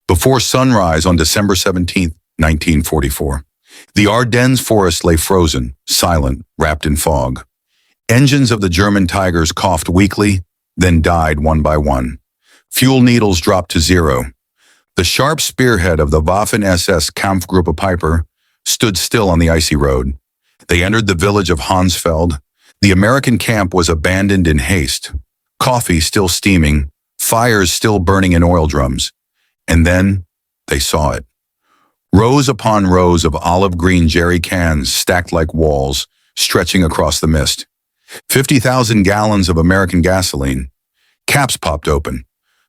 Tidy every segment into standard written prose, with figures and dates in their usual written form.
Before sunrise on December 17, 1944, the Ardennes forest lay frozen, silent, wrapped in fog. Engines of the German Tigers coughed weakly, then died one by one. Fuel needles dropped to zero. The sharp spearhead of the Waffen-SS Kampfgruppe Peiper stood still on the icy road. They entered the village of Honsfeld. The American camp was abandoned in haste. Coffee still steaming, fires still burning in oil drums. And then they saw it. Rows upon rows of olive-green jerry cans stacked like walls, stretching across the mist. 50,000 gallons of American gasoline. Caps popped open.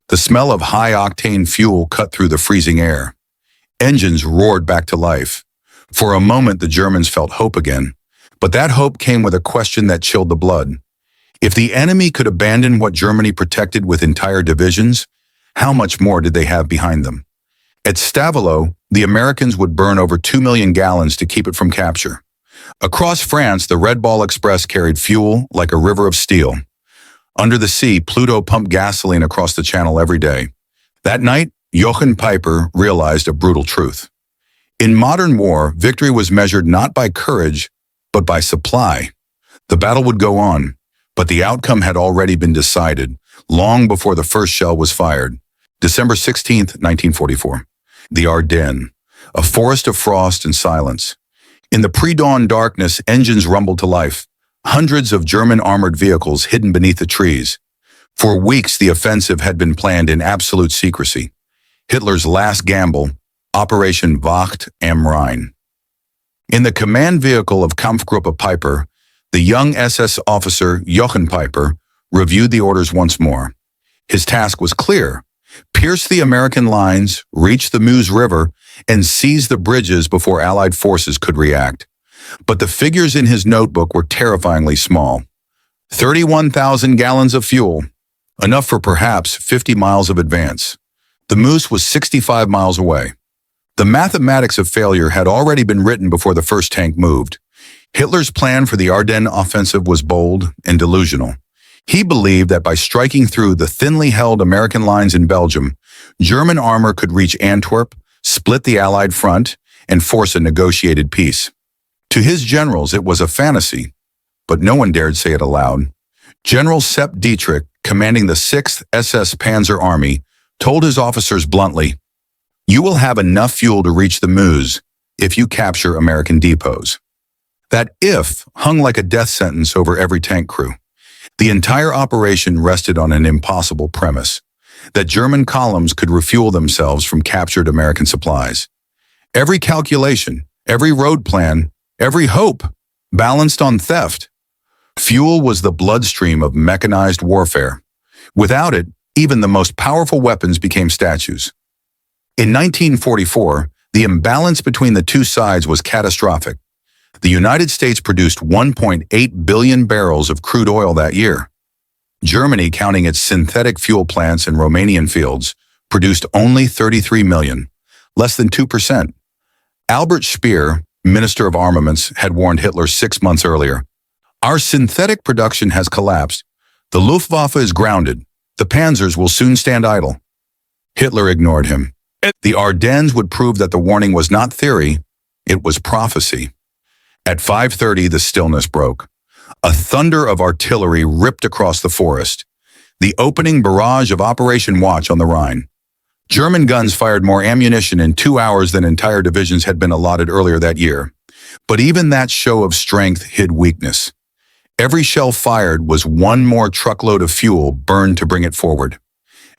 The smell of high-octane fuel cut through the freezing air. Engines roared back to life. For a moment, the Germans felt hope again. But that hope came with a question that chilled the blood. If the enemy could abandon what Germany protected with entire divisions, how much more did they have behind them? At Stavelot, the Americans would burn over 2 million gallons to keep it from capture. Across France, the Red Ball Express carried fuel like a river of steel. Under the sea, PLUTO pumped gasoline across the channel every day. That night, Jochen Peiper realized a brutal truth. In modern war, victory was measured not by courage, but by supply. The battle would go on, but the outcome had already been decided, long before the first shell was fired. December 16, 1944. The Ardennes, a forest of frost and silence. In the pre-dawn darkness, engines rumbled to life. Hundreds of German armored vehicles hidden beneath the trees. For weeks, the offensive had been planned in absolute secrecy. Hitler's last gamble, Operation Wacht am Rhein. In the command vehicle of Kampfgruppe Peiper, the young SS officer Jochen Peiper reviewed the orders once more. His task was clear: pierce the American lines, reach the Meuse River, and seize the bridges before Allied forces could react. But the figures in his notebook were terrifyingly small. 31,000 gallons of fuel, enough for perhaps 50 miles of advance. The Meuse was 65 miles away. The mathematics of failure had already been written before the first tank moved. Hitler's plan for the Ardennes offensive was bold and delusional. He believed that by striking through the thinly held American lines in Belgium, German armor could reach Antwerp, split the Allied front, and force a negotiated peace. To his generals, it was a fantasy, but no one dared say it aloud. General Sepp Dietrich, commanding the 6th SS Panzer Army, told his officers bluntly, "You will have enough fuel to reach the Meuse if you capture American depots." That "if" hung like a death sentence over every tank crew. The entire operation rested on an impossible premise: that German columns could refuel themselves from captured American supplies. Every calculation, every road plan, every hope balanced on theft. Fuel was the bloodstream of mechanized warfare. Without it, even the most powerful weapons became statues. In 1944, the imbalance between the two sides was catastrophic. The United States produced 1.8 billion barrels of crude oil that year. Germany, counting its synthetic fuel plants and Romanian fields, produced only 33 million, less than 2%. Albert Speer, Minister of Armaments, had warned Hitler 6 months earlier. "Our synthetic production has collapsed. The Luftwaffe is grounded. The panzers will soon stand idle." Hitler ignored him. The Ardennes would prove that the warning was not theory, it was prophecy. At 5:30, the stillness broke. A thunder of artillery ripped across the forest. The opening barrage of Operation Watch on the Rhine. German guns fired more ammunition in 2 hours than entire divisions had been allotted earlier that year. But even that show of strength hid weakness. Every shell fired was one more truckload of fuel burned to bring it forward.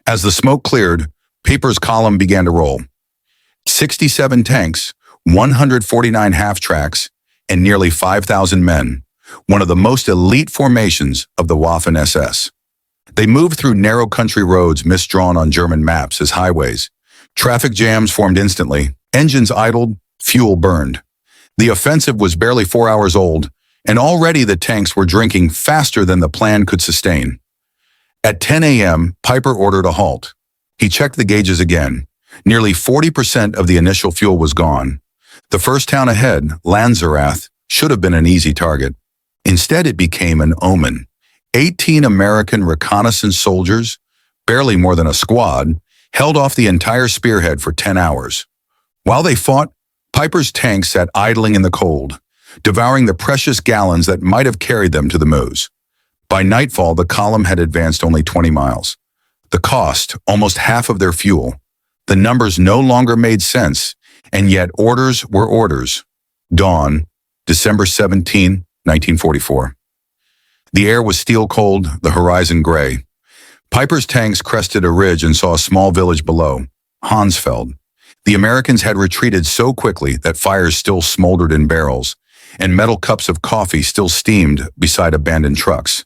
As the smoke cleared, Peiper's column began to roll. 67 tanks, 149 half-tracks, and nearly 5,000 men, one of the most elite formations of the Waffen-SS. They moved through narrow country roads misdrawn on German maps as highways. Traffic jams formed instantly, engines idled, fuel burned. The offensive was barely 4 hours old, and already the tanks were drinking faster than the plan could sustain. At 10 a.m., Peiper ordered a halt. He checked the gauges again. Nearly 40% of the initial fuel was gone. The first town ahead, Lanzerath, should have been an easy target. Instead, it became an omen. 18 American reconnaissance soldiers, barely more than a squad, held off the entire spearhead for 10 hours. While they fought, Peiper's tanks sat idling in the cold, devouring the precious gallons that might have carried them to the Meuse. By nightfall, the column had advanced only 20 miles. The cost, almost half of their fuel. The numbers no longer made sense, and yet orders were orders. Dawn, December 17, 1944. The air was steel cold, the horizon gray. Peiper's tanks crested a ridge and saw a small village below, Honsfeld. The Americans had retreated so quickly that fires still smoldered in barrels, and metal cups of coffee still steamed beside abandoned trucks.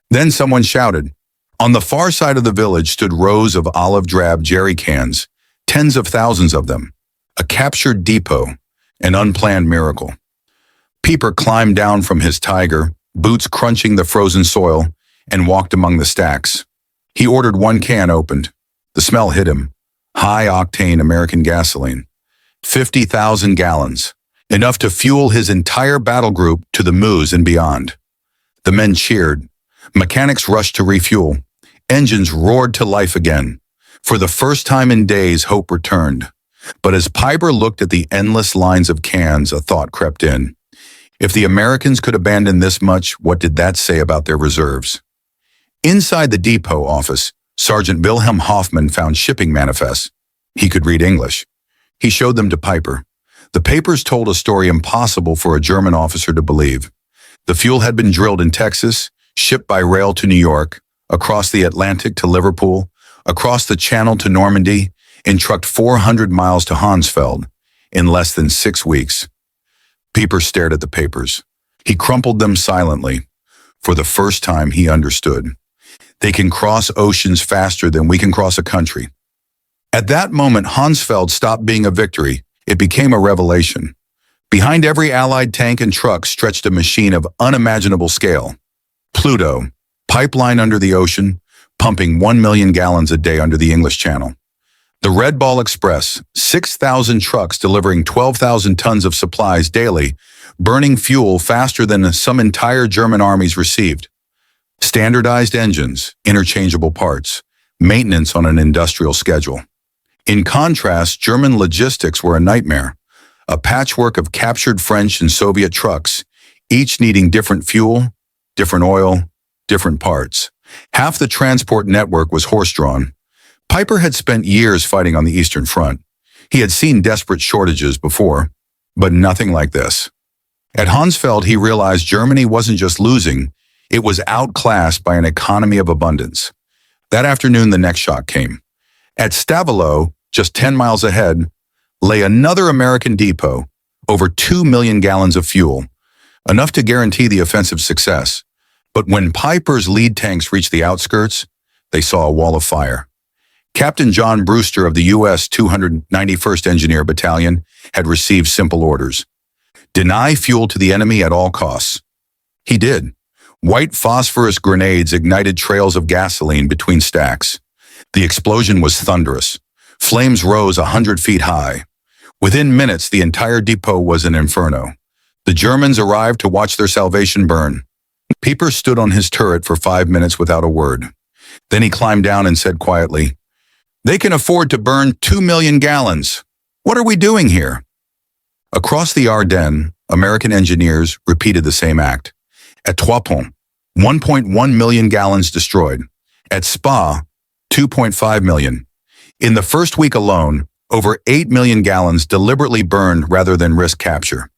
Then someone shouted. On the far side of the village stood rows of olive-drab jerry cans, tens of thousands of them. A captured depot, an unplanned miracle. Peiper climbed down from his Tiger, boots crunching the frozen soil, and walked among the stacks. He ordered one can opened. The smell hit him. High-octane American gasoline. 50,000 gallons, enough to fuel his entire battle group to the Meuse and beyond. The men cheered. Mechanics rushed to refuel. Engines roared to life again. For the first time in days, hope returned. But as Peiper looked at the endless lines of cans, a thought crept in. If the Americans could abandon this much, what did that say about their reserves? Inside the depot office, Sergeant Wilhelm Hoffman found shipping manifests. He could read English. He showed them to Peiper. The papers told a story impossible for a German officer to believe. The fuel had been drilled in Texas, shipped by rail to New York, across the Atlantic to Liverpool, across the Channel to Normandy, and trucked 400 miles to Honsfeld in less than 6 weeks. Peiper stared at the papers. He crumpled them silently. For the first time, he understood. They can cross oceans faster than we can cross a country. At that moment, Honsfeld stopped being a victory. It became a revelation. Behind every Allied tank and truck stretched a machine of unimaginable scale. PLUTO, pipeline under the ocean, pumping 1 million gallons a day under the English Channel. The Red Ball Express, 6,000 trucks delivering 12,000 tons of supplies daily, burning fuel faster than some entire German armies received. Standardized engines, interchangeable parts, maintenance on an industrial schedule. In contrast, German logistics were a nightmare, a patchwork of captured French and Soviet trucks, each needing different fuel, different oil, different parts. Half the transport network was horse-drawn. Peiper had spent years fighting on the Eastern Front. He had seen desperate shortages before, but nothing like this. At Honsfeld, he realized Germany wasn't just losing, it was outclassed by an economy of abundance. That afternoon, the next shock came. At Stavelot, just 10 miles ahead, lay another American depot, over 2 million gallons of fuel, enough to guarantee the offensive's success. But when Peiper's lead tanks reached the outskirts, they saw a wall of fire. Captain John Brewster of the U.S. 291st Engineer Battalion had received simple orders. Deny fuel to the enemy at all costs. He did. White phosphorus grenades ignited trails of gasoline between stacks. The explosion was thunderous. Flames rose 100 feet high. Within minutes, the entire depot was an inferno. The Germans arrived to watch their salvation burn. Peiper stood on his turret for 5 minutes without a word. Then he climbed down and said quietly, "They can afford to burn 2 million gallons. What are we doing here?" Across the Ardennes, American engineers repeated the same act. At Trois Ponts, 1.1 million gallons destroyed. At Spa, 2.5 million. In the first week alone, over 8 million gallons deliberately burned rather than risk capture.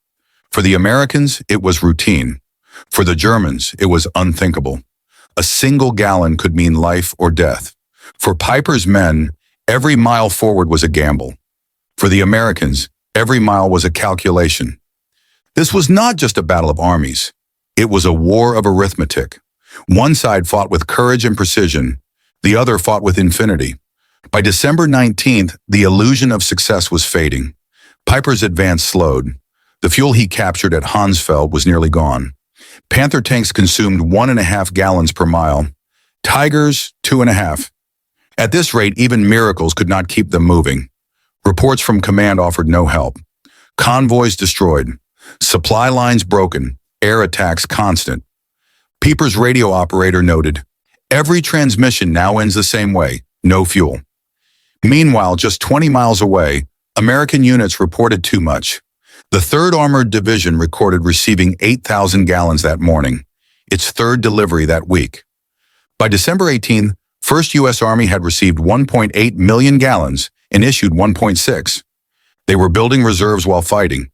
For the Americans, it was routine. For the Germans, it was unthinkable. A single gallon could mean life or death. For Peiper's men, every mile forward was a gamble. For the Americans, every mile was a calculation. This was not just a battle of armies. It was a war of arithmetic. One side fought with courage and precision. The other fought with infinity. By December 19th, the illusion of success was fading. Peiper's advance slowed. The fuel he captured at Honsfeld was nearly gone. Panther tanks consumed 1.5 gallons per mile. Tigers, 2.5. At this rate, even miracles could not keep them moving. Reports from command offered no help. Convoys destroyed. Supply lines broken. Air attacks constant. Peiper's radio operator noted, "Every transmission now ends the same way, no fuel." Meanwhile, just 20 miles away, American units reported too much. The 3rd Armored Division recorded receiving 8,000 gallons that morning, its 3rd delivery that week. By December 18th, 1st U.S. Army had received 1.8 million gallons and issued 1.6. They were building reserves while fighting.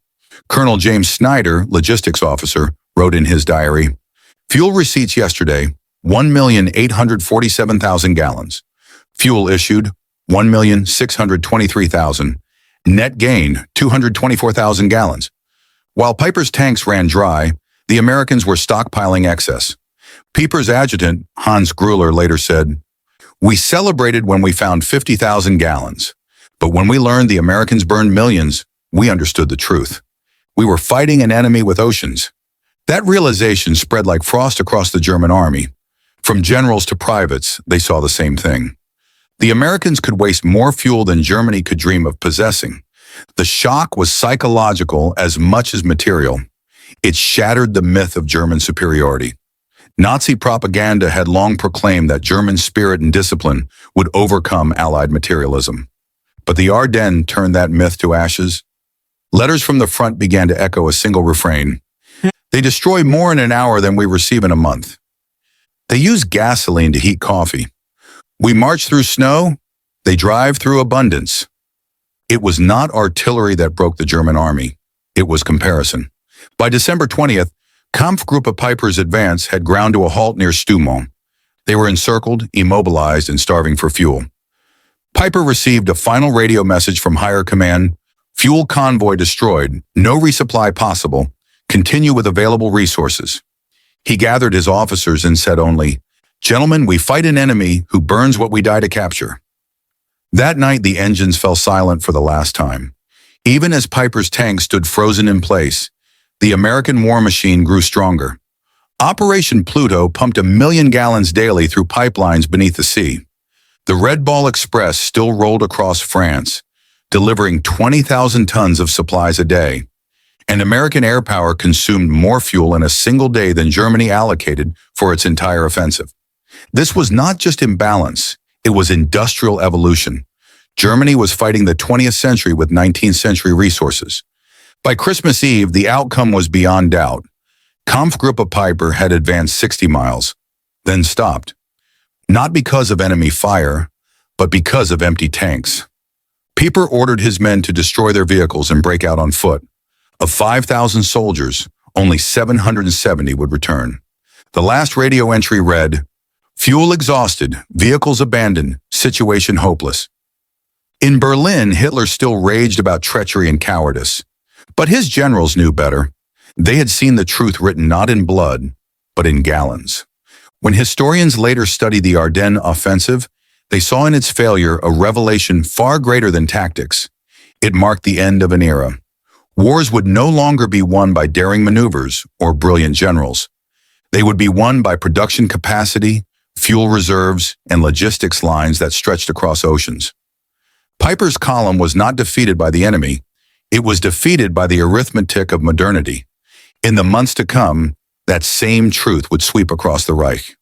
Colonel James Snyder, logistics officer, wrote in his diary, "Fuel receipts yesterday, 1,847,000 gallons. Fuel issued, 1,623,000. Net gain, 224,000 gallons. While Peiper's tanks ran dry, the Americans were stockpiling excess." Peiper's adjutant, Hans Gruller, later said, "We celebrated when we found 50,000 gallons. But when we learned the Americans burned millions, we understood the truth. We were fighting an enemy with oceans." That realization spread like frost across the German army. From generals to privates, they saw the same thing. The Americans could waste more fuel than Germany could dream of possessing. The shock was psychological as much as material. It shattered the myth of German superiority. Nazi propaganda had long proclaimed that German spirit and discipline would overcome Allied materialism. But the Ardennes turned that myth to ashes. Letters from the front began to echo a single refrain. They destroy more in an hour than we receive in a month. They use gasoline to heat coffee. We march through snow. They drive through abundance. It was not artillery that broke the German army. It was comparison. By December 20th, Kampfgruppe Peiper's advance had ground to a halt near Stoumont. They were encircled, immobilized, and starving for fuel. Peiper received a final radio message from higher command: "Fuel convoy destroyed, no resupply possible, continue with available resources." He gathered his officers and said only, "Gentlemen, we fight an enemy who burns what we die to capture." That night, the engines fell silent for the last time. Even as Peiper's tanks stood frozen in place, the American war machine grew stronger. Operation Pluto pumped 1 million gallons daily through pipelines beneath the sea. The Red Ball Express still rolled across France, delivering 20,000 tons of supplies a day. And American air power consumed more fuel in a single day than Germany allocated for its entire offensive. This was not just imbalance, it was industrial evolution. Germany was fighting the 20th century with 19th century resources. By Christmas Eve, the outcome was beyond doubt. Kampfgruppe Peiper had advanced 60 miles, then stopped. Not because of enemy fire, but because of empty tanks. Peiper ordered his men to destroy their vehicles and break out on foot. Of 5,000 soldiers, only 770 would return. The last radio entry read, "Fuel exhausted, vehicles abandoned, situation hopeless." In Berlin, Hitler still raged about treachery and cowardice. But his generals knew better. They had seen the truth written not in blood, but in gallons. When historians later studied the Ardennes offensive, they saw in its failure a revelation far greater than tactics. It marked the end of an era. Wars would no longer be won by daring maneuvers or brilliant generals. They would be won by production capacity, fuel reserves, and logistics lines that stretched across oceans. Peiper's column was not defeated by the enemy. It was defeated by the arithmetic of modernity. In the months to come, that same truth would sweep across the Reich.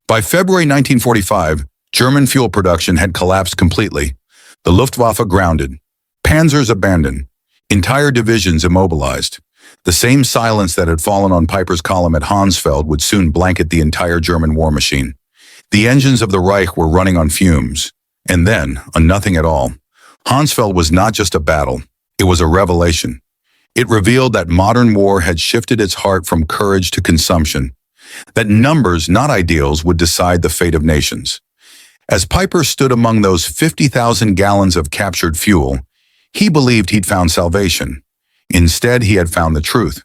By February 1945, German fuel production had collapsed completely. The Luftwaffe grounded. Panzers abandoned. Entire divisions immobilized. The same silence that had fallen on Peiper's column at Honsfeld would soon blanket the entire German war machine. The engines of the Reich were running on fumes, and then on nothing at all. Honsfeld was not just a battle, it was a revelation. It revealed that modern war had shifted its heart from courage to consumption, that numbers, not ideals, would decide the fate of nations. As Peiper stood among those 50,000 gallons of captured fuel, he believed he'd found salvation. Instead, he had found the truth.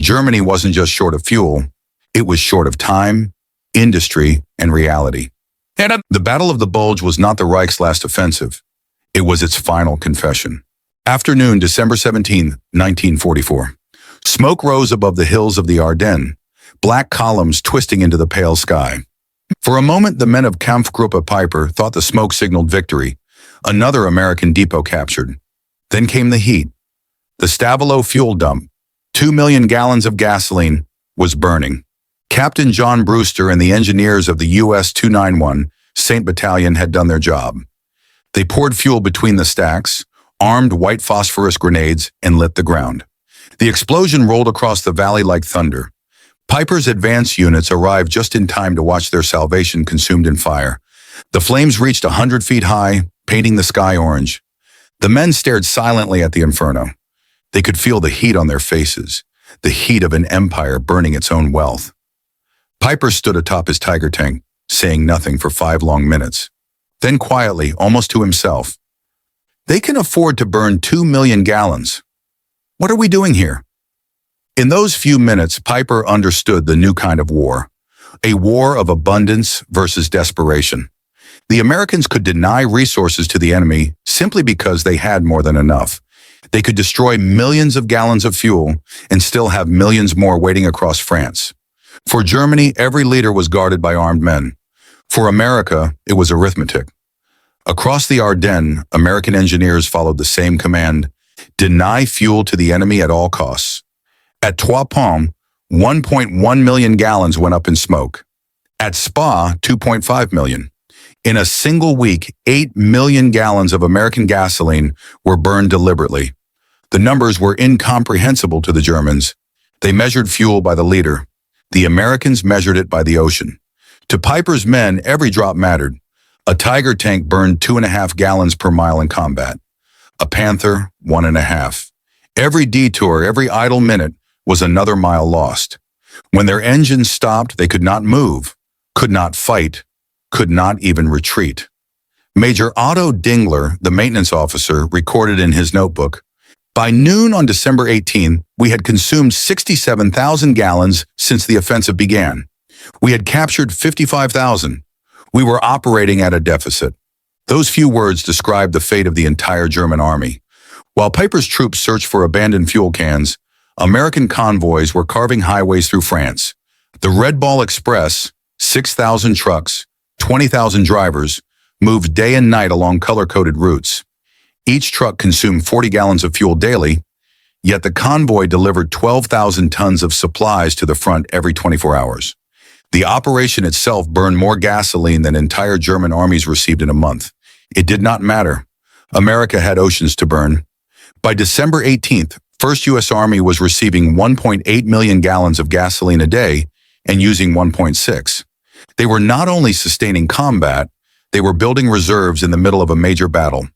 Germany wasn't just short of fuel, it was short of time, industry, and reality. The Battle of the Bulge was not the Reich's last offensive. It was its final confession. Afternoon, December 17, 1944. Smoke rose above the hills of the Ardennes, black columns twisting into the pale sky. For a moment, the men of Kampfgruppe Peiper thought the smoke signaled victory, another American depot captured. Then came the heat. The Stavelot fuel dump, 2 million gallons of gasoline, was burning. Captain John Brewster and the engineers of the US 291 St. Battalion had done their job. They poured fuel between the stacks, armed white phosphorus grenades, and lit the ground. The explosion rolled across the valley like thunder. Peiper's advance units arrived just in time to watch their salvation consumed in fire. The flames reached 100 feet high, painting the sky orange. The men stared silently at the inferno. They could feel the heat on their faces, the heat of an empire burning its own wealth. Peiper stood atop his Tiger tank, saying nothing for 5 long minutes. Then quietly, almost to himself, "They can afford to burn 2 million gallons. What are we doing here?" In those few minutes, Peiper understood the new kind of war, a war of abundance versus desperation. The Americans could deny resources to the enemy simply because they had more than enough. They could destroy millions of gallons of fuel and still have millions more waiting across France. For Germany, every leader was guarded by armed men. For America, it was arithmetic. Across the Ardennes, American engineers followed the same command: deny fuel to the enemy at all costs. At Trois Pommes, 1.1 million gallons went up in smoke. At Spa, 2.5 million. In a single week, 8 million gallons of American gasoline were burned deliberately. The numbers were incomprehensible to the Germans. They measured fuel by the liter. The Americans measured it by the ocean. To Peiper's men, every drop mattered. A Tiger tank burned 2.5 gallons per mile in combat. A Panther, 1.5. Every detour, every idle minute was another mile lost. When their engines stopped, they could not move, could not fight, could not even retreat. Major Otto Dingler, the maintenance officer, recorded in his notebook, "By noon on December 18, we had consumed 67,000 gallons since the offensive began. We had captured 55,000. We were operating at a deficit." Those few words described the fate of the entire German army. While Peiper's troops searched for abandoned fuel cans, American convoys were carving highways through France. The Red Ball Express, 6,000 trucks, 20,000 drivers, moved day and night along color-coded routes. Each truck consumed 40 gallons of fuel daily, yet the convoy delivered 12,000 tons of supplies to the front every 24 hours. The operation itself burned more gasoline than entire German armies received in a month. It did not matter. America had oceans to burn. By December 18th, 1st U.S. Army was receiving 1.8 million gallons of gasoline a day and using 1.6. They were not only sustaining combat, they were building reserves in the middle of a major battle.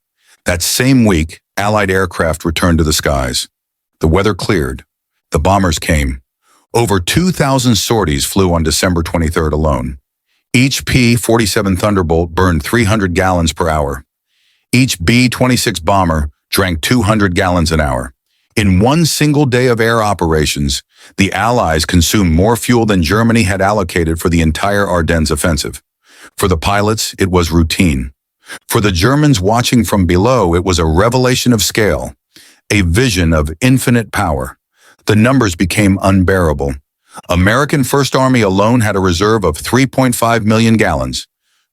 That same week, Allied aircraft returned to the skies. The weather cleared. The bombers came. Over 2,000 sorties flew on December 23rd alone. Each P-47 Thunderbolt burned 300 gallons per hour. Each B-26 bomber drank 200 gallons an hour. In one single day of air operations, the Allies consumed more fuel than Germany had allocated for the entire Ardennes offensive. For the pilots, it was routine. For the Germans watching from below, it was a revelation of scale, a vision of infinite power. The numbers became unbearable. American First Army alone had a reserve of 3.5 million gallons.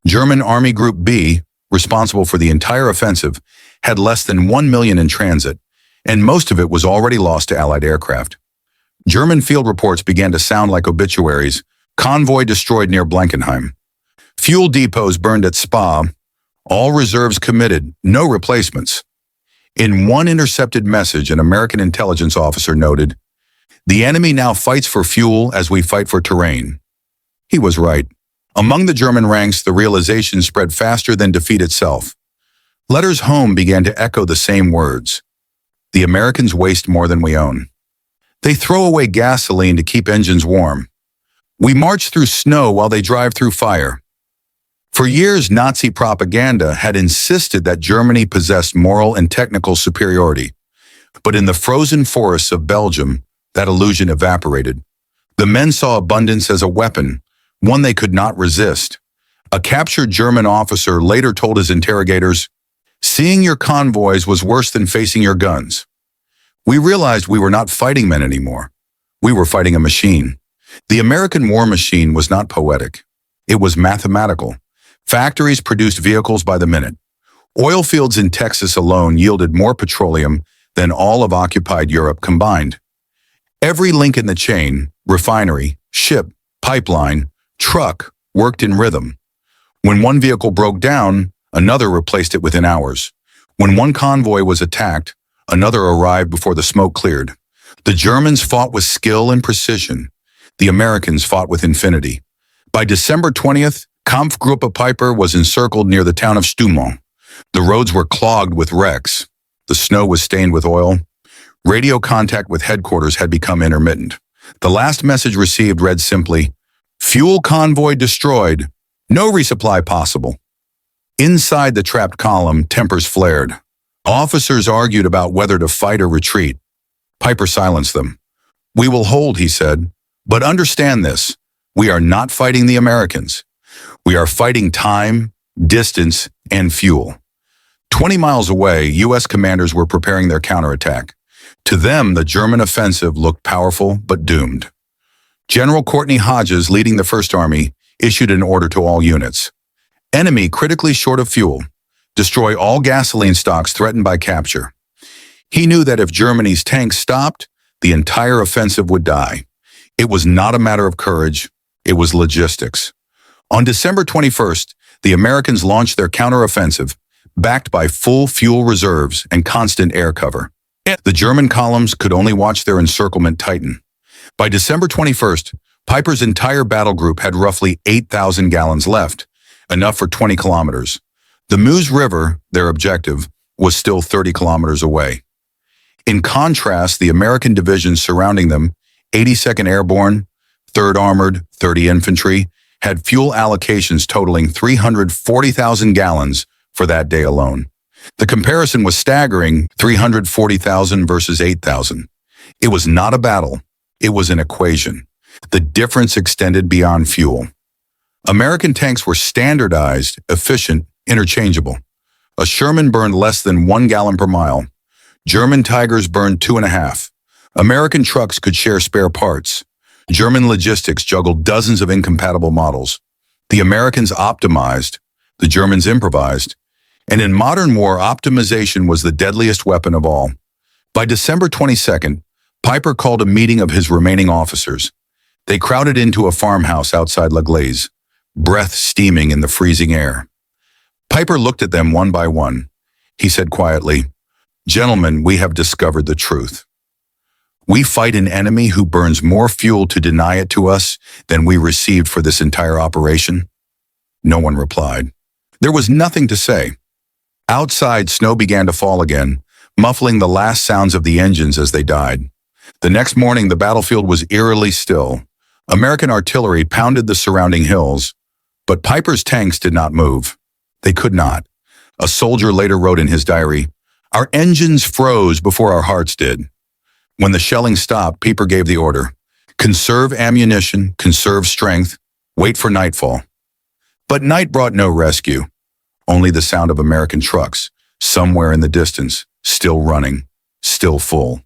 German Army Group B, responsible for the entire offensive, had less than 1 million in transit, and most of it was already lost to Allied aircraft. German field reports began to sound like obituaries. Convoy destroyed near Blankenheim. Fuel depots burned at Spa. All reserves committed, no replacements. In one intercepted message, an American intelligence officer noted, "The enemy now fights for fuel as we fight for terrain." He was right. Among the German ranks, the realization spread faster than defeat itself. Letters home began to echo the same words. The Americans waste more than we own. They throw away gasoline to keep engines warm. We march through snow while they drive through fire. For years, Nazi propaganda had insisted that Germany possessed moral and technical superiority. But in the frozen forests of Belgium, that illusion evaporated. The men saw abundance as a weapon, one they could not resist. A captured German officer later told his interrogators, "Seeing your convoys was worse than facing your guns." We realized we were not fighting men anymore. We were fighting a machine. The American war machine was not poetic. It was mathematical. Factories produced vehicles by the minute. Oil fields in Texas alone yielded more petroleum than all of occupied Europe combined. Every link in the chain, refinery, ship, pipeline, truck, worked in rhythm. When one vehicle broke down, Another replaced it within hours. When one convoy was attacked, another arrived before the smoke cleared. The Germans fought with skill and precision. The Americans fought with infinity. By December 20th, Kampfgruppe Peiper was encircled near the town of Stoumont. The roads were clogged with wrecks. The snow was stained with oil. Radio contact with headquarters had become intermittent. The last message received read simply, "Fuel convoy destroyed. No resupply possible." Inside the trapped column, tempers flared. Officers argued about whether to fight or retreat. Peiper silenced them. "We will hold," he said, "but understand this. We are not fighting the Americans. We are fighting time, distance, and fuel." 20 miles away, U.S. commanders were preparing their counterattack. To them, the German offensive looked powerful but doomed. General Courtney Hodges, leading the First Army, issued an order to all units. Enemy critically short of fuel. Destroy all gasoline stocks threatened by capture. He knew that if Germany's tanks stopped, the entire offensive would die. It was not a matter of courage, it was logistics. On December 21st, the Americans launched their counteroffensive, backed by full fuel reserves and constant air cover. The German columns could only watch their encirclement tighten. By December 21st, Peiper's entire battle group had roughly 8,000 gallons left, enough for 20 kilometers. The Meuse River, their objective, was still 30 kilometers away. In contrast, the American divisions surrounding them, 82nd Airborne, 3rd Armored, 30 Infantry, had fuel allocations totaling 340,000 gallons for that day alone. The comparison was staggering, 340,000 versus 8,000. It was not a battle, it was an equation. The difference extended beyond fuel. American tanks were standardized, efficient, interchangeable. A Sherman burned less than 1 gallon per mile. German Tigers burned 2.5. American trucks could share spare parts. German logistics juggled dozens of incompatible models. The Americans optimized, the Germans improvised, and in modern war, optimization was the deadliest weapon of all. By December 22nd, Peiper called a meeting of his remaining officers. They crowded into a farmhouse outside La Gleize, breath steaming in the freezing air. Peiper looked at them one by one. He said quietly, "Gentlemen, we have discovered the truth. We fight an enemy who burns more fuel to deny it to us than we received for this entire operation." No one replied. There was nothing to say. Outside, snow began to fall again, muffling the last sounds of the engines as they died. The next morning, the battlefield was eerily still. American artillery pounded the surrounding hills, but Peiper's tanks did not move. They could not. A soldier later wrote in his diary, "Our engines froze before our hearts did." When the shelling stopped, Peiper gave the order, "Conserve ammunition, conserve strength, wait for nightfall." But night brought no rescue. Only the sound of American trucks, somewhere in the distance, still running, still full.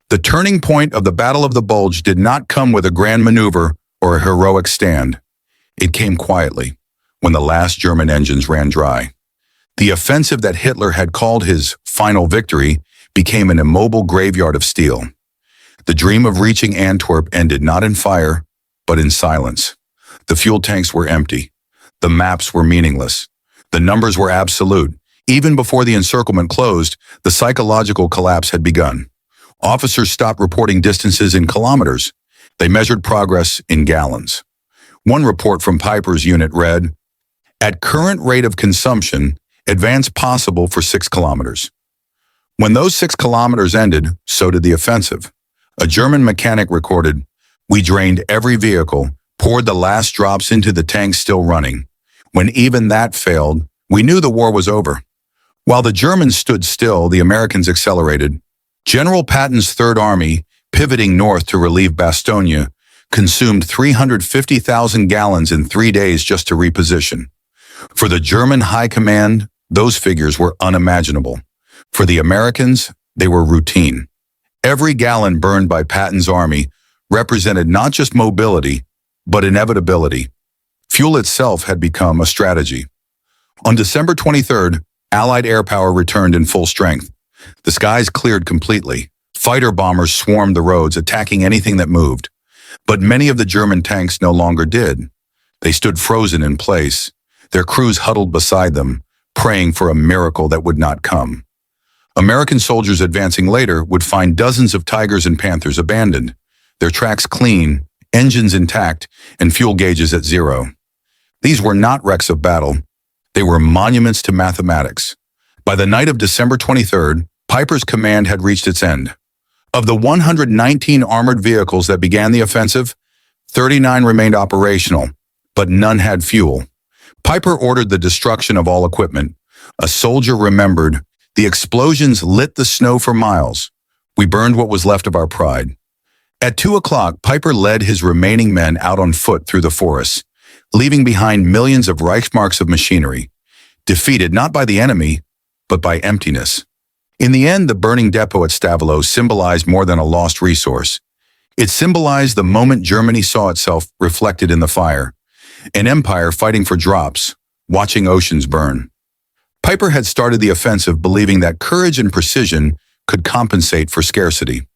The turning point of the Battle of the Bulge did not come with a grand maneuver or a heroic stand. It came quietly, when the last German engines ran dry. The offensive that Hitler had called his final victory became an immobile graveyard of steel. The dream of reaching Antwerp ended not in fire, but in silence. The fuel tanks were empty. The maps were meaningless. The numbers were absolute. Even before the encirclement closed, the psychological collapse had begun. Officers stopped reporting distances in kilometers. They measured progress in gallons. One report from Peiper's unit read, "At current rate of consumption, advance possible for 6 kilometers." When those 6 kilometers ended, so did the offensive. A German mechanic recorded, "We drained every vehicle, poured the last drops into the tanks still running. When even that failed, we knew the war was over." While the Germans stood still, the Americans accelerated. General Patton's Third Army, pivoting north to relieve Bastogne, consumed 350,000 gallons in 3 days just to reposition. For the German high command, those figures were unimaginable. For the Americans, they were routine. Every gallon burned by Patton's army represented not just mobility, but inevitability. Fuel itself had become a strategy. On December 23rd, Allied air power returned in full strength. The skies cleared completely. Fighter bombers swarmed the roads, attacking anything that moved. But many of the German tanks no longer did. They stood frozen in place, their crews huddled beside them, praying for a miracle that would not come. American soldiers advancing later would find dozens of Tigers and Panthers abandoned, their tracks clean, engines intact, and fuel gauges at zero. These were not wrecks of battle. They were monuments to mathematics. By the night of December 23rd, Peiper's command had reached its end. Of the 119 armored vehicles that began the offensive, 39 remained operational, but none had fuel. Peiper ordered the destruction of all equipment. A soldier remembered, "The explosions lit the snow for miles. We burned what was left of our pride." At 2 o'clock, Peiper led his remaining men out on foot through the forests, leaving behind millions of Reichsmarks of machinery, defeated not by the enemy, but by emptiness. In the end, the burning depot at Stavelot symbolized more than a lost resource. It symbolized the moment Germany saw itself reflected in the fire, an empire fighting for drops, watching oceans burn. Peiper had started the offensive believing that courage and precision could compensate for scarcity.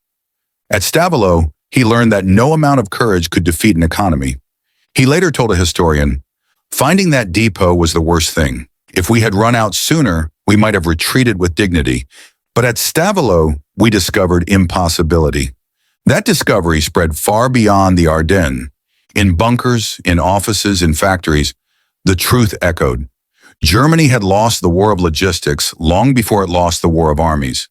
At Stavelot, he learned that no amount of courage could defeat an economy. He later told a historian, "Finding that depot was the worst thing. If we had run out sooner, we might have retreated with dignity. But at Stavelot, we discovered impossibility." That discovery spread far beyond the Ardennes. In bunkers, in offices, in factories, the truth echoed. Germany had lost the war of logistics long before it lost the war of armies.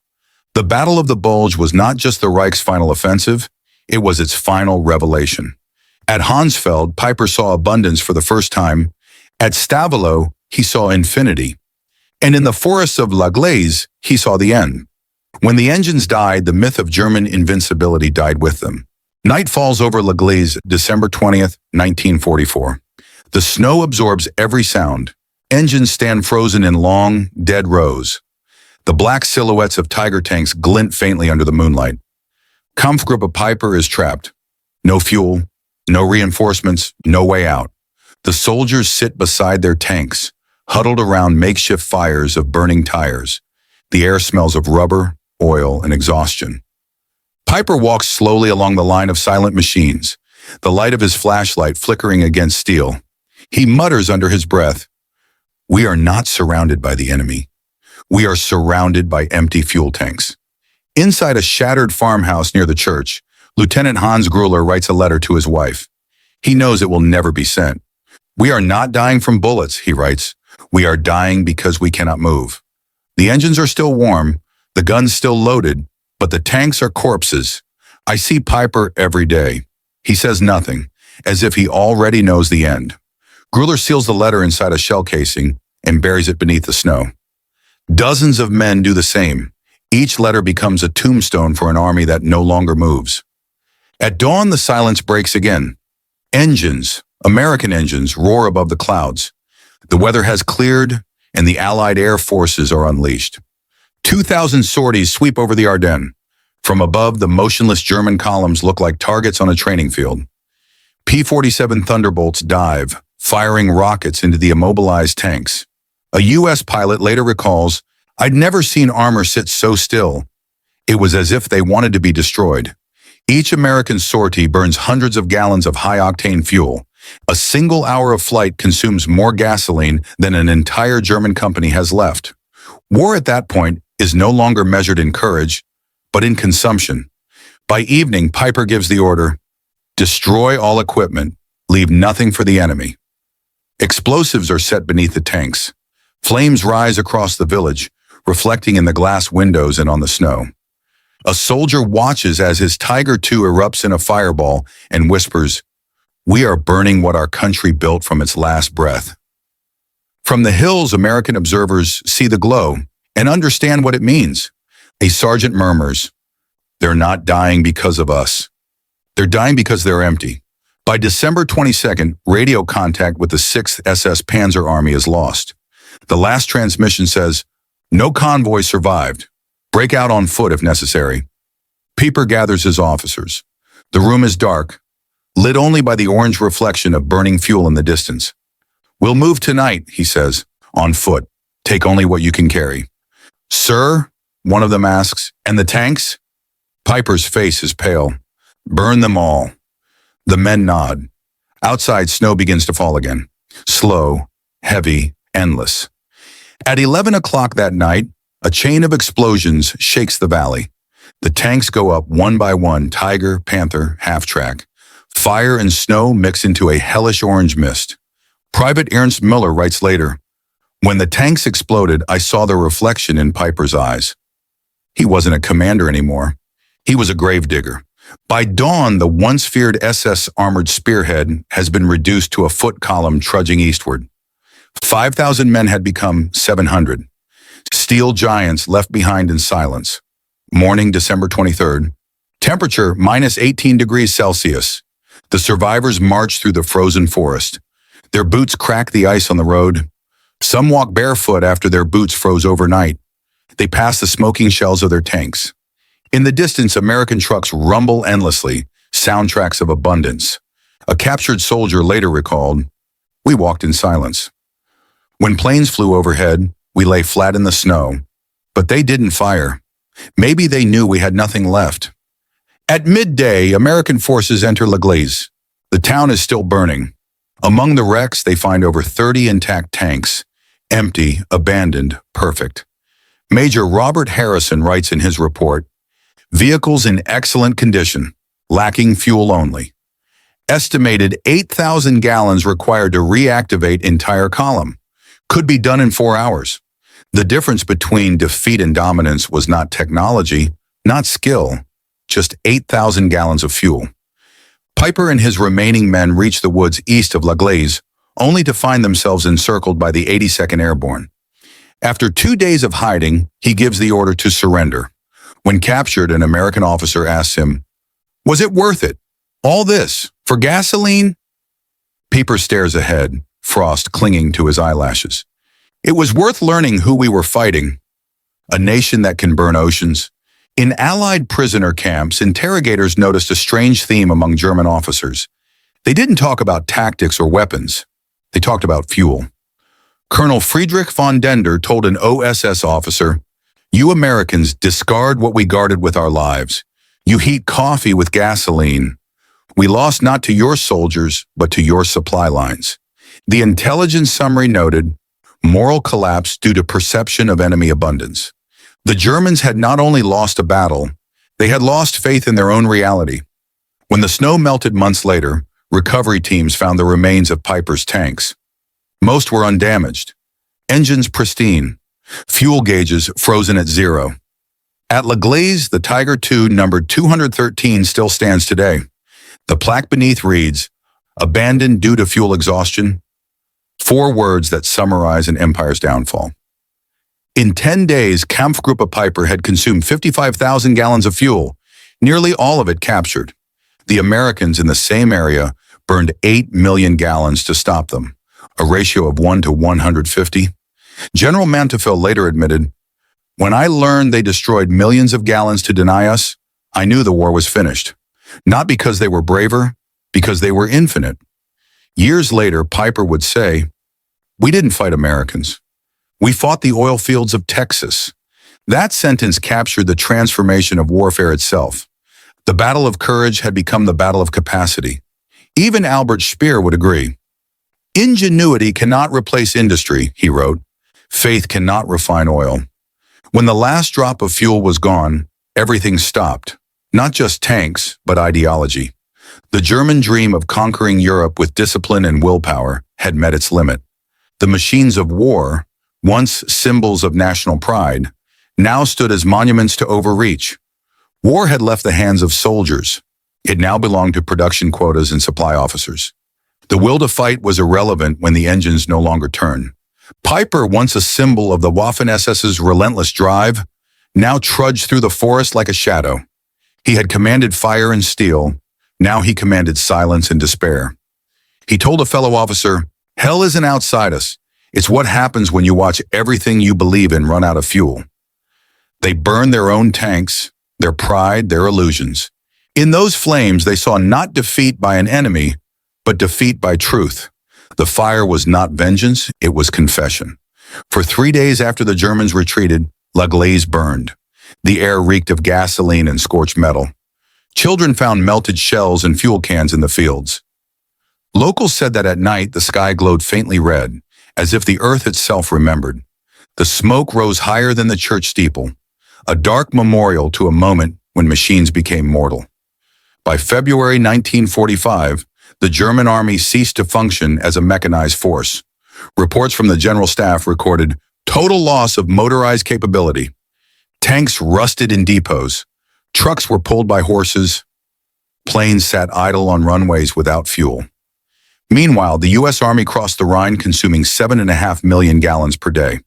The Battle of the Bulge was not just the Reich's final offensive, it was its final revelation. At Honsfeld, Peiper saw abundance for the first time. At Stavelot, he saw infinity. And in the forests of La Gleize, he saw the end. When the engines died, the myth of German invincibility died with them. Night falls over La Gleize, December 20th, 1944. The snow absorbs every sound. Engines stand frozen in long, dead rows. The black silhouettes of Tiger tanks glint faintly under the moonlight. Kampfgruppe Peiper is trapped. No fuel, no reinforcements, no way out. The soldiers sit beside their tanks, huddled around makeshift fires of burning tires. The air smells of rubber, oil, and exhaustion. Peiper walks slowly along the line of silent machines, the light of his flashlight flickering against steel. He mutters under his breath, "We are not surrounded by the enemy. We are surrounded by empty fuel tanks." Inside a shattered farmhouse near the church, Lieutenant Hans Gruller writes a letter to his wife. He knows it will never be sent. "We are not dying from bullets," he writes. "We are dying because we cannot move. The engines are still warm, the guns still loaded, but the tanks are corpses. I see Peiper every day. He says nothing, as if he already knows the end." Gruller seals the letter inside a shell casing and buries it beneath the snow. Dozens of men do the same. Each letter becomes a tombstone for an army that no longer moves. At dawn, the silence breaks again. Engines, American engines, roar above the clouds. The weather has cleared, and the Allied air forces are unleashed. 2,000 sorties sweep over the Ardennes. From above, the motionless German columns look like targets on a training field. P-47 Thunderbolts dive, firing rockets into the immobilized tanks. A U.S. pilot later recalls, "I'd never seen armor sit so still. It was as if they wanted to be destroyed." Each American sortie burns hundreds of gallons of high-octane fuel. A single hour of flight consumes more gasoline than an entire German company has left. War at that point is no longer measured in courage, but in consumption. By evening, Peiper gives the order, "Destroy all equipment, leave nothing for the enemy." Explosives are set beneath the tanks. Flames rise across the village, reflecting in the glass windows and on the snow. A soldier watches as his Tiger II erupts in a fireball and whispers, "We are burning what our country built from its last breath." From the hills, American observers see the glow and understand what it means. A sergeant murmurs, "They're not dying because of us. They're dying because they're empty." By December 22nd, radio contact with the 6th SS Panzer Army is lost. The last transmission says, "No convoy survived. Break out on foot if necessary." Peiper gathers his officers. The room is dark, lit only by the orange reflection of burning fuel in the distance. "We'll move tonight," he says, "on foot. Take only what you can carry." "Sir," one of them asks, "and the tanks?" Peiper's face is pale. "Burn them all." The men nod. Outside, snow begins to fall again. Slow, heavy, endless. At 11 o'clock that night, a chain of explosions shakes the valley. The tanks go up one by one, Tiger, Panther, half-track. Fire and snow mix into a hellish orange mist. Private Ernst Miller writes later, "When the tanks exploded, I saw the reflection in Peiper's eyes. He wasn't a commander anymore. He was a gravedigger. By dawn, the once feared SS armored spearhead has been reduced to a foot column trudging eastward. 5,000 men had become 700. Steel giants left behind in silence. Morning, December 23rd. Temperature minus 18 degrees Celsius. The survivors march through the frozen forest. Their boots crack the ice on the road. Some walk barefoot after their boots froze overnight. They pass the smoking shells of their tanks. In the distance, American trucks rumble endlessly, soundtracks of abundance. A captured soldier later recalled, "We walked in silence. When planes flew overhead, we lay flat in the snow. But they didn't fire. Maybe they knew we had nothing left." At midday, American forces enter La Gleize. The town is still burning. Among the wrecks, they find over 30 intact tanks. Empty, abandoned, perfect. Major Robert Harrison writes in his report, "Vehicles in excellent condition, lacking fuel only. Estimated 8,000 gallons required to reactivate entire column. Could be done in 4 hours. The difference between defeat and dominance was not technology, not skill, just 8,000 gallons of fuel." Peiper and his remaining men reach the woods east of La Gleize, only to find themselves encircled by the 82nd Airborne. After 2 days of hiding, he gives the order to surrender. When captured, an American officer asks him, "Was it worth it? All this, for gasoline?" Peiper stares ahead, frost clinging to his eyelashes. "It was worth learning who we were fighting. A nation that can burn oceans." In Allied prisoner camps, interrogators noticed a strange theme among German officers. They didn't talk about tactics or weapons. They talked about fuel. Colonel Friedrich von Dender told an OSS officer, "You Americans discard what we guarded with our lives. You heat coffee with gasoline. We lost not to your soldiers, but to your supply lines." The intelligence summary noted, "Moral collapse due to perception of enemy abundance." The Germans had not only lost a battle, they had lost faith in their own reality. When the snow melted months later, recovery teams found the remains of Peiper's tanks. Most were undamaged. Engines pristine. Fuel gauges frozen at 0. At La Gleize, the Tiger II numbered 213 still stands today. The plaque beneath reads, "Abandoned due to fuel exhaustion." 4 words that summarize an empire's downfall. In 10 days, Kampfgruppe Peiper had consumed 55,000 gallons of fuel, nearly all of it captured. The Americans in the same area burned 8 million gallons to stop them, a ratio of 1 to 150. General Manteuffel later admitted, "When I learned they destroyed millions of gallons to deny us, I knew the war was finished. Not because they were braver, because they were infinite." Years later, Peiper would say, "We didn't fight Americans. We fought the oil fields of Texas." That sentence captured the transformation of warfare itself. The battle of courage had become the battle of capacity. Even Albert Speer would agree. "Ingenuity cannot replace industry," he wrote. "Faith cannot refine oil." When the last drop of fuel was gone, everything stopped. Not just tanks, but ideology. The German dream of conquering Europe with discipline and willpower had met its limit. The machines of war, once symbols of national pride, now stood as monuments to overreach. War had left the hands of soldiers. It now belonged to production quotas and supply officers. The will to fight was irrelevant when the engines no longer turned. Peiper, once a symbol of the Waffen-SS's relentless drive, now trudged through the forest like a shadow. He had commanded fire and steel. Now he commanded silence and despair. He told a fellow officer, "Hell isn't outside us. It's what happens when you watch everything you believe in run out of fuel." They burned their own tanks, their pride, their illusions. In those flames, they saw not defeat by an enemy, but defeat by truth. The fire was not vengeance, it was confession. For 3 days after the Germans retreated, La Gleize burned. The air reeked of gasoline and scorched metal. Children found melted shells and fuel cans in the fields. Locals said that at night the sky glowed faintly red, as if the earth itself remembered. The smoke rose higher than the church steeple, a dark memorial to a moment when machines became mortal. By February 1945, the German army ceased to function as a mechanized force. Reports from the General Staff recorded total loss of motorized capability. Tanks rusted in depots. Trucks were pulled by horses. Planes sat idle on runways without fuel. Meanwhile, the U.S. Army crossed the Rhine consuming 7.5 million gallons per day.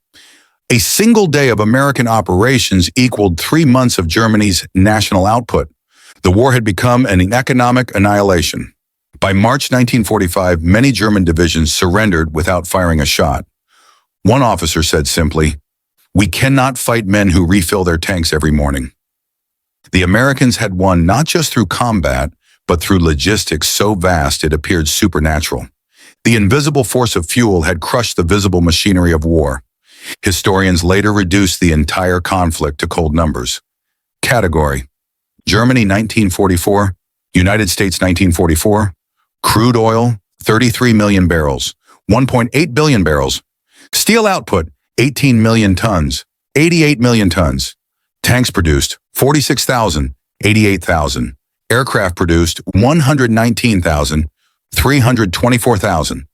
A single day of American operations equaled 3 months of Germany's national output. The war had become an economic annihilation. By March 1945, many German divisions surrendered without firing a shot. One officer said simply, "We cannot fight men who refill their tanks every morning." The Americans had won not just through combat, but through logistics so vast it appeared supernatural. The invisible force of fuel had crushed the visible machinery of war. Historians later reduced the entire conflict to cold numbers. Category: Germany 1944, United States 1944, crude oil 33 million barrels, 1.8 billion barrels, steel output 18 million tons, 88 million tons, tanks produced 46,000, 88,000, aircraft produced 119,000, 324,000.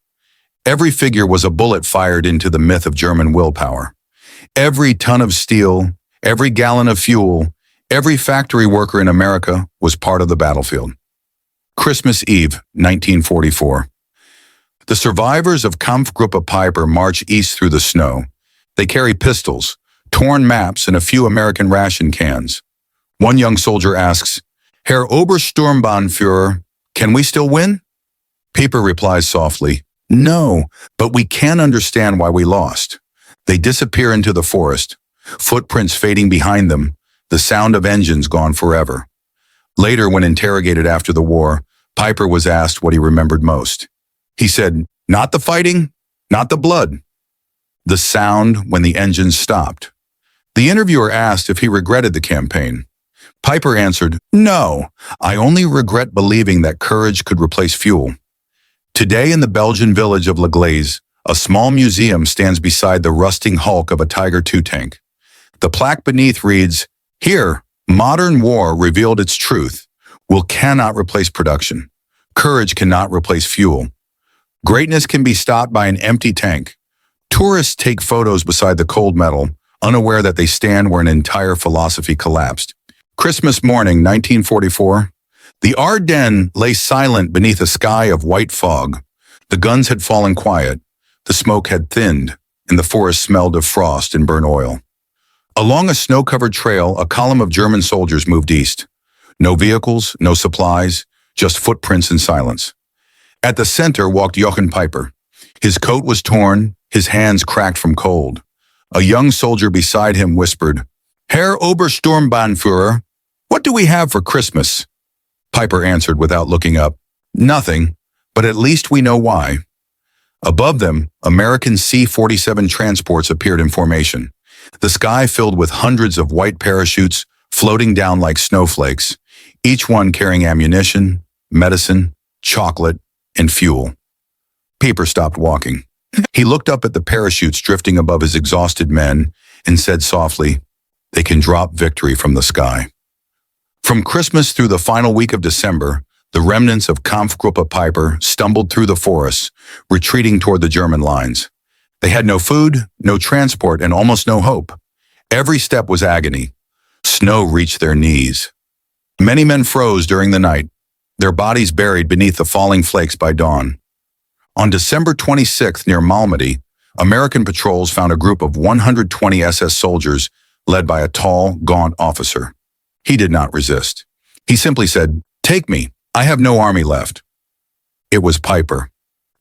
Every figure was a bullet fired into the myth of German willpower. Every ton of steel, every gallon of fuel, every factory worker in America was part of the battlefield. Christmas Eve, 1944. The survivors of Kampfgruppe Peiper march east through the snow. They carry pistols, torn maps, and a few American ration cans. One young soldier asks, "Herr Obersturmbannführer, can we still win?" Peiper replies softly, "No, but we can understand why we lost." They disappear into the forest, footprints fading behind them, the sound of engines gone forever. Later, when interrogated after the war, Peiper was asked what he remembered most. He said, "Not the fighting, not the blood. The sound when the engines stopped." The interviewer asked if he regretted the campaign. Peiper answered, "No, I only regret believing that courage could replace fuel." Today in the Belgian village of La Gleize, a small museum stands beside the rusting hulk of a Tiger II tank. The plaque beneath reads, "Here, modern war revealed its truth. Will cannot replace production. Courage cannot replace fuel. Greatness can be stopped by an empty tank." Tourists take photos beside the cold metal, unaware that they stand where an entire philosophy collapsed. Christmas morning, 1944. The Ardennes lay silent beneath a sky of white fog. The guns had fallen quiet, the smoke had thinned, and the forest smelled of frost and burnt oil. Along a snow-covered trail, a column of German soldiers moved east. No vehicles, no supplies, just footprints and silence. At the center walked Jochen Peiper. His coat was torn, his hands cracked from cold. A young soldier beside him whispered, "Herr Obersturmbannführer, what do we have for Christmas?" Peiper answered without looking up, "Nothing, but at least we know why." Above them, American C-47 transports appeared in formation. The sky filled with hundreds of white parachutes floating down like snowflakes, each one carrying ammunition, medicine, chocolate, and fuel. Peiper stopped walking. He looked up at the parachutes drifting above his exhausted men and said softly, "They can drop victory from the sky." From Christmas through the final week of December, the remnants of Kampfgruppe Peiper stumbled through the forests, retreating toward the German lines. They had no food, no transport, and almost no hope. Every step was agony. Snow reached their knees. Many men froze during the night, their bodies buried beneath the falling flakes by dawn. On December 26th near Malmedy, American patrols found a group of 120 SS soldiers led by a tall, gaunt officer. He did not resist. He simply said, "Take me. I have no army left." It was Peiper.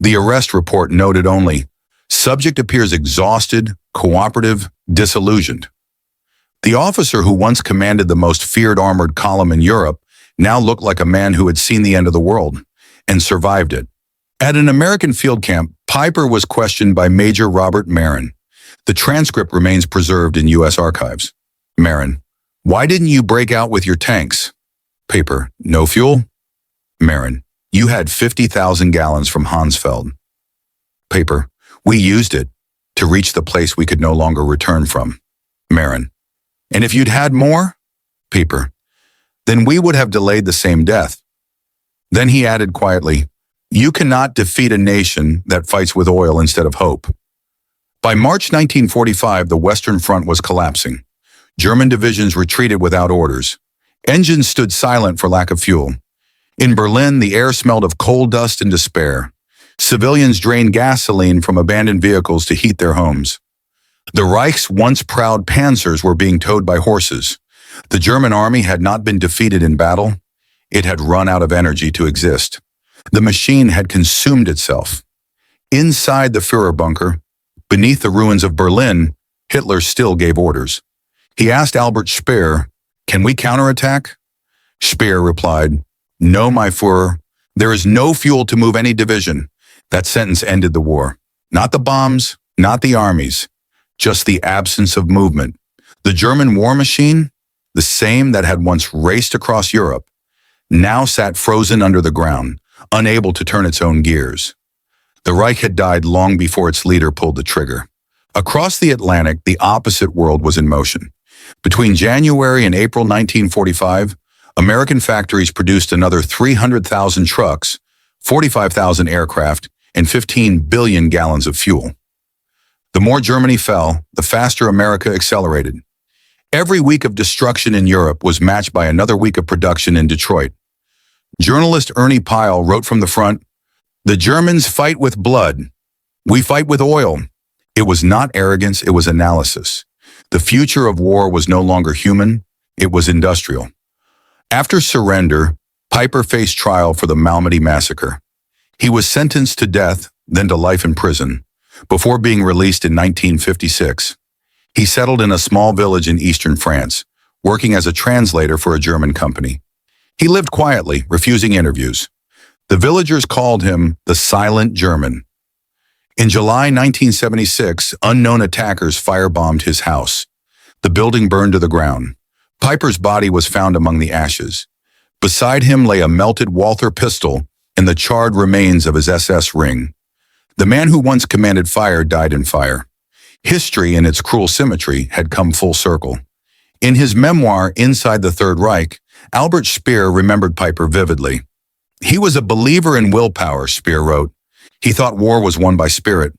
The arrest report noted only, "Subject appears exhausted, cooperative, disillusioned." The officer who once commanded the most feared armored column in Europe now looked like a man who had seen the end of the world and survived it. At an American field camp, Peiper was questioned by Major Robert Marin. The transcript remains preserved in U.S. archives. Marin: "Why didn't you break out with your tanks?" Peiper: "No fuel." Marin: "You had 50,000 gallons from Honsfeld." Peiper: "We used it. to reach the place we could no longer return from. Marin. And if you'd had more? Peiper. Then we would have delayed the same death. Then he added quietly, you cannot defeat a nation that fights with oil instead of hope. By March 1945, the Western Front was collapsing. German divisions retreated without orders. Engines stood silent for lack of fuel. In Berlin, the air smelled of coal dust and despair. Civilians drained gasoline from abandoned vehicles to heat their homes. The Reich's once proud panzers were being towed by horses. The German army had not been defeated in battle. It had run out of energy to exist. The machine had consumed itself. Inside the Führer bunker, beneath the ruins of Berlin, Hitler still gave orders. He asked Albert Speer, can we counterattack? Speer replied, no, my Führer. There is no fuel to move any division. That sentence ended the war. Not the bombs, not the armies, just the absence of movement. The German war machine, the same that had once raced across Europe, now sat frozen under the ground, unable to turn its own gears. The Reich had died long before its leader pulled the trigger. Across the Atlantic, the opposite world was in motion. Between January and April 1945, American factories produced another 300,000 trucks, 45,000 aircraft, and 15 billion gallons of fuel. The more Germany fell, the faster America accelerated. Every week of destruction in Europe was matched by another week of production in Detroit. Journalist Ernie Pyle wrote from the front, the Germans fight with blood. We fight with oil. It was not arrogance, it was analysis. The future of war was no longer human, it was industrial. After surrender, Peiper faced trial for the Malmedy massacre. He was sentenced to death, then to life in prison, before being released in 1956. He settled in a small village in eastern France, working as a translator for a German company. He lived quietly, refusing interviews. The villagers called him the Silent German. In July 1976, unknown attackers firebombed his house. The building burned to the ground. Peiper's body was found among the ashes. Beside him lay a melted Walther pistol and the charred remains of his SS ring. The man who once commanded fire died in fire. History, in its cruel symmetry, had come full circle. In his memoir, Inside the Third Reich, Albert Speer remembered Peiper vividly. He was a believer in willpower, Speer wrote. He thought war was won by spirit.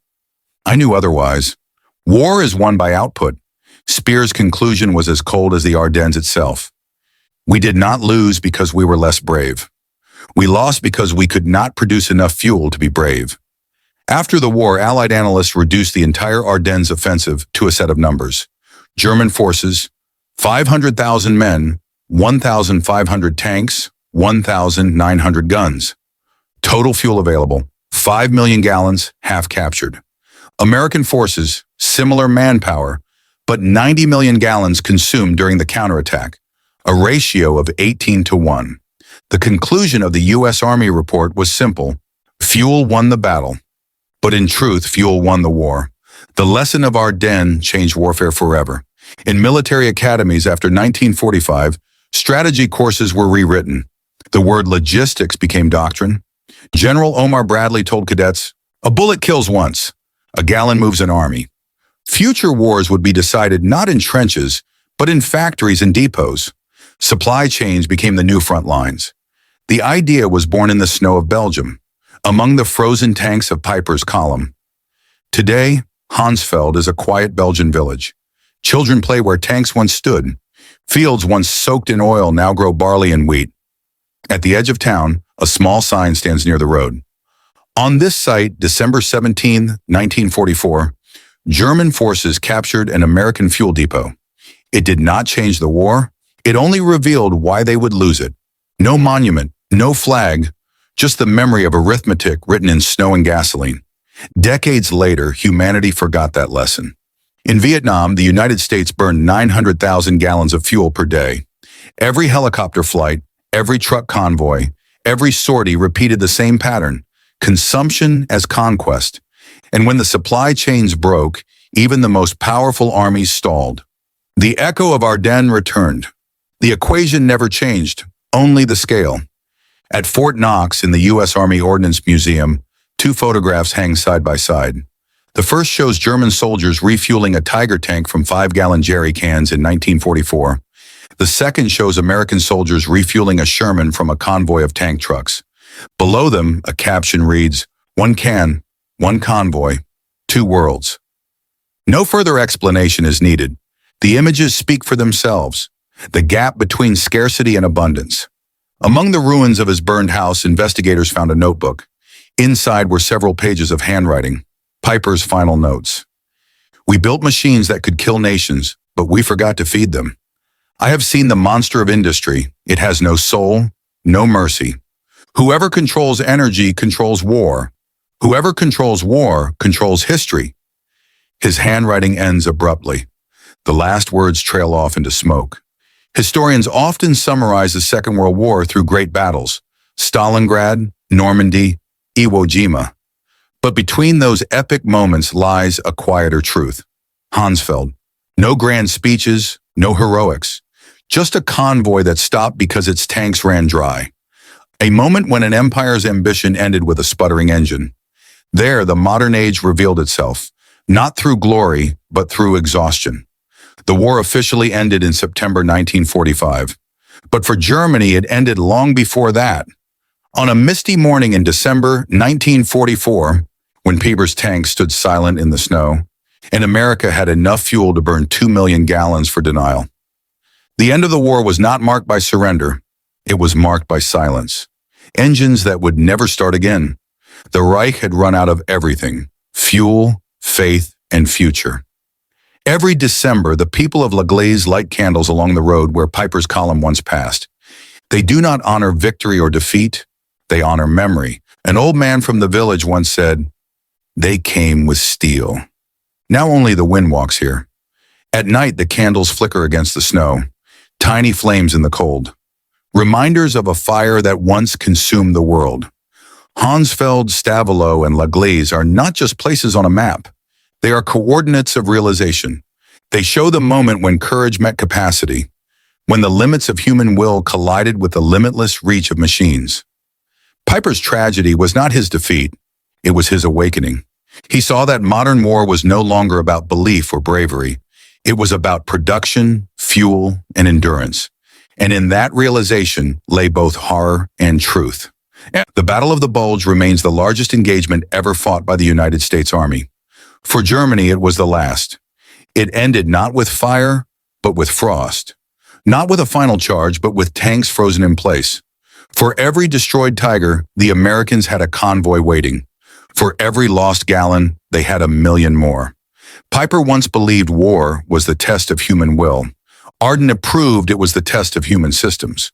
I knew otherwise. War is won by output. Speer's conclusion was as cold as the Ardennes itself. We did not lose because we were less brave. We lost because we could not produce enough fuel to be brave. After the war, Allied analysts reduced the entire Ardennes offensive to a set of numbers. German forces, 500,000 men, 1,500 tanks, 1,900 guns. Total fuel available, 5 million gallons, half captured. American forces, similar manpower, but 90 million gallons consumed during the counterattack, a ratio of 18-1. The conclusion of the U.S. Army report was simple. Fuel won the battle. But in truth, fuel won the war. The lesson of Ardennes changed warfare forever. In military academies after 1945, strategy courses were rewritten. The word logistics became doctrine. General Omar Bradley told cadets, a bullet kills once, a gallon moves an army. Future wars would be decided not in trenches, but in factories and depots. Supply chains became the new front lines. The idea was born in the snow of Belgium, among the frozen tanks of Peiper's column. Today, Honsfeld is a quiet Belgian village. Children play where tanks once stood. Fields once soaked in oil now grow barley and wheat. At the edge of town, a small sign stands near the road. On this site, December 17, 1944, German forces captured an American fuel depot. It did not change the war. It only revealed why they would lose it. No monument, no flag, just the memory of arithmetic written in snow and gasoline. Decades later, humanity forgot that lesson. In Vietnam, the United States burned 900,000 gallons of fuel per day. Every helicopter flight, every truck convoy, every sortie repeated the same pattern, consumption as conquest. And when the supply chains broke, even the most powerful armies stalled. The echo of Ardennes returned. The equation never changed, only the scale. At Fort Knox in the U.S. Army Ordnance Museum, two photographs hang side by side. The first shows German soldiers refueling a Tiger tank from 5-gallon jerry cans in 1944. The second shows American soldiers refueling a Sherman from a convoy of tank trucks. Below them, a caption reads, "One can, one convoy, two worlds." No further explanation is needed. The images speak for themselves. The gap between scarcity and abundance. Among the ruins of his burned house, investigators found a notebook. Inside were several pages of handwriting. Peiper's final notes. "We built machines that could kill nations, but we forgot to feed them. I have seen the monster of industry. It has no soul, no mercy. Whoever controls energy controls war. Whoever controls war controls history." His handwriting ends abruptly. The last words trail off into smoke. Historians often summarize the Second World War through great battles: Stalingrad, Normandy, Iwo Jima. But between those epic moments lies a quieter truth. Honsfeld. No grand speeches, no heroics. Just a convoy that stopped because its tanks ran dry. A moment when an empire's ambition ended with a sputtering engine. There, the modern age revealed itself, not through glory, but through exhaustion. The war officially ended in September 1945. But for Germany, it ended long before that. On a misty morning in December 1944, when Peiper's tank stood silent in the snow, and America had enough fuel to burn 2 million gallons for denial. The end of the war was not marked by surrender. It was marked by silence. Engines that would never start again. The Reich had run out of everything: fuel, faith, and future. Every December, the people of La Gleize light candles along the road where Peiper's column once passed. They do not honor victory or defeat. They honor memory. An old man from the village once said, "They came with steel." Now only the wind walks here. At night, the candles flicker against the snow, tiny flames in the cold. Reminders of a fire that once consumed the world. Honsfeld, Stavelot, and La Gleize are not just places on a map. They are coordinates of realization. They show the moment when courage met capacity, when the limits of human will collided with the limitless reach of machines. Peiper's tragedy was not his defeat, it was his awakening. He saw that modern war was no longer about belief or bravery. It was about production, fuel, and endurance. And in that realization lay both horror and truth. The Battle of the Bulge remains the largest engagement ever fought by the United States Army. For Germany, it was the last. It ended not with fire, but with frost. Not with a final charge, but with tanks frozen in place. For every destroyed Tiger, the Americans had a convoy waiting. For every lost gallon, they had 1,000,000 more. Peiper once believed war was the test of human will. Ardennes proved it was the test of human systems.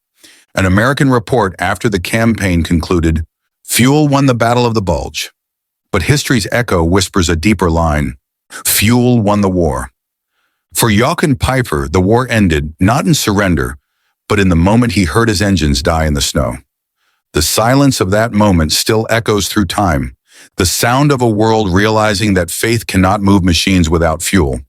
An American report after the campaign concluded, "Fuel won the Battle of the Bulge." But history's echo whispers a deeper line: fuel won the war. For Jochen Peiper, the war ended not in surrender, but in the moment he heard his engines die in the snow. The silence of that moment still echoes through time, the sound of a world realizing that faith cannot move machines without fuel.